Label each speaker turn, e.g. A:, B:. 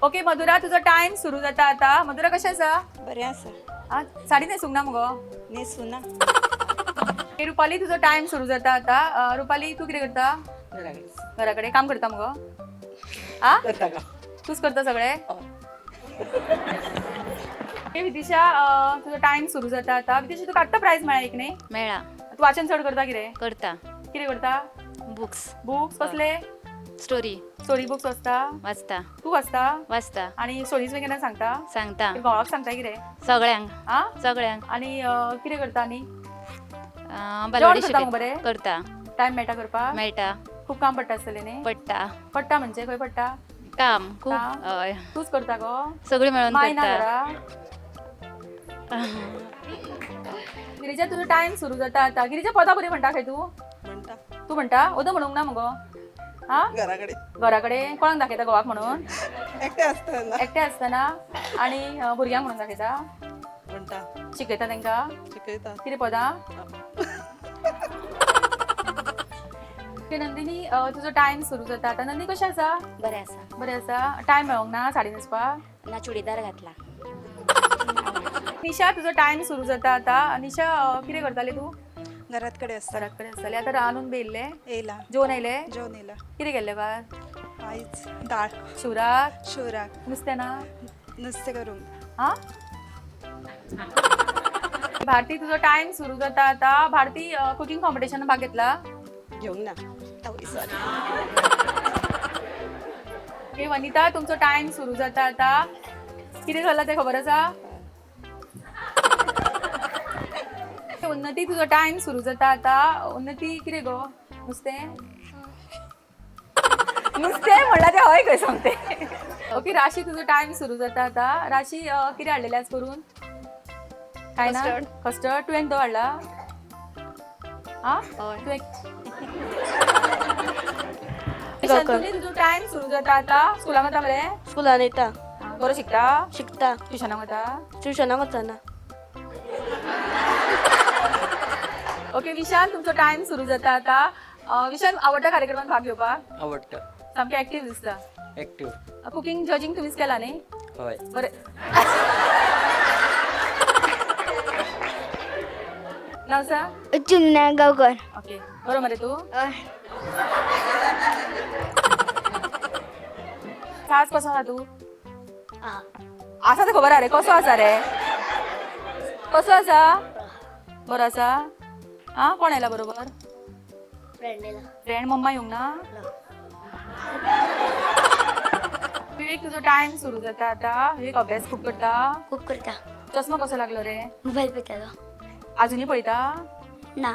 A: Okay Madhura तुझा time सुरू जाता आता. मधुरा कशा आसा?
B: बरें आसा.
A: साडी न्हेसूंक ना मगो.
B: न्हेसूं ना.
A: रुपाली तुझा टाइम सुरू जाता आता. रुपाली तू कितें करता? घरा कडेन काम करता मगो. तूच करता सगळे. विदिशा तुझा टाइम सुरू जाता आता. विदिशा तुका आत्ता प्राइज मेळ्ळा एक न्ही?
C: मेळा.
A: तू वाचन चड करता कितें?
C: करता.
A: कितें करता?
C: बुक्स.
A: बुक्स कसले?
C: स्टोरी
A: स्टोरी बुक्स वाचता.
C: वाचता.
A: तू वाचता
C: वाचता.
A: आणि स्टोरीज बी केन्ना सांगता?
C: सांगता.
A: घोवाक सांगता कितें?
C: सगळ्यांक.
A: आ
C: सगळ्यांक.
A: आणि कितें करता आनी?
C: बालवाडी
A: करता मग बरें?
C: करता.
A: टाइम मेळटा करपाक?
C: मेळटा.
A: खूप काम पडटा आसतलें न्ही?
C: पडटा.
A: पडटा म्हणजे खंय पडटा?
C: काम खूप.
A: काम?
C: हय.
A: तूच करता गो?
C: सगळी मिळून
A: माय ना
C: करता.
A: घरा? गिरिजा तुझो टाइम सुरू जाता आता. गिरिजा पदां बरी म्हणटा खंय तू?
B: म्हणटा.
A: तू म्हणटा? ओदो म्हणूंक ना मगो. हा
B: घरा कडेन.
A: घरा कडेन कोणाक दाखयता घोवाक म्हणून?
B: एकटें आसतना.
A: एकटें आसतना आणि भुरग्यांक म्हणून दाखयता?
B: म्हणटा.
A: शिकयता तांकां?
B: शिकयता.
A: कितें पदां? नंदिनी तुजो टाइम सुरू जाता आता. नंदिनी कशें आसा?
C: बरें आसा.
A: बरें आसा. टाइम मेळोंक ना साडी न्हेसपाक?
C: ना चुडीदार घातला.
A: निशा तुजो टाइम सुरू जाता आता. निशा कितें करताली तू?
B: घरात कडेन आसता.
A: घरात कडेन आसताली. आता रांदून बी येयल्ले?
B: येयला.
A: जेवण येयले?
B: जेवण येयला.
A: कितें केल्लें काय?
B: आयज दाळ.
A: शिवराक?
B: शिवराक.
A: नुस्तें ना?
B: नुस्तें करूंक.
A: हा भारती तुझो टाइम सुरू जाता आता. भारती कुकिंग कॉम्पिटिशन भाग घेतला?
B: घेवंक ना. सॉरी.
A: ओके वनिता तुमचो टाइम सुरू जाता आता. कितें जालां तें खबर आसा? उन्नती तुजो टाइम सुरू जाता आता. उन्नती कितें गो? नुस्तें? नुस्तें म्हणल्यार तें हय खंय सांगते. ओके राशी तुजो टाइम सुरू जाता आता. राशी कितें हाडलेलें आज करून? काय ना? कस्टर्ड. तुवें तो हाडला? तुवें शंतुनी तुजो टाइम सुरू जाता आता. स्कुलाक वता मरे?
D: स्कुलान येता.
A: बरो शिकता?
D: शिकता.
A: ट्युशनाक वता?
D: ट्युशनाक वचना.
A: ओके विशाल तुमचो टाइम सुरू जाता आता. विशाल आवडटा कार्यक्रमात भाग घेवपाक?
E: आवडटा.
A: सामकें एक्टीव दिसता.
E: एक्टिव्ह.
A: कुकिंग जजिंग तुमीच केला न्ही?
E: हय.
A: बरें. नाव सांग.
D: चिमण्या गांवकर.
A: ओके बरो मरे तू? आज कसो आसा तू? आसा ते खबर आहा रे. कसो आसा रे? कसो आसा? बरो आसा? कोण आयला बरोबर? फ्रेंड मम्मा येवंक ना? विवेक तुजो टाइम सुरू जाता आता. विवेक अभ्यास खूप करता?
D: खूप करता.
A: चष्मा कसो लागलो रे?
D: मोबाईल पळयतालो.
A: अजूनही पळयता?
D: ना.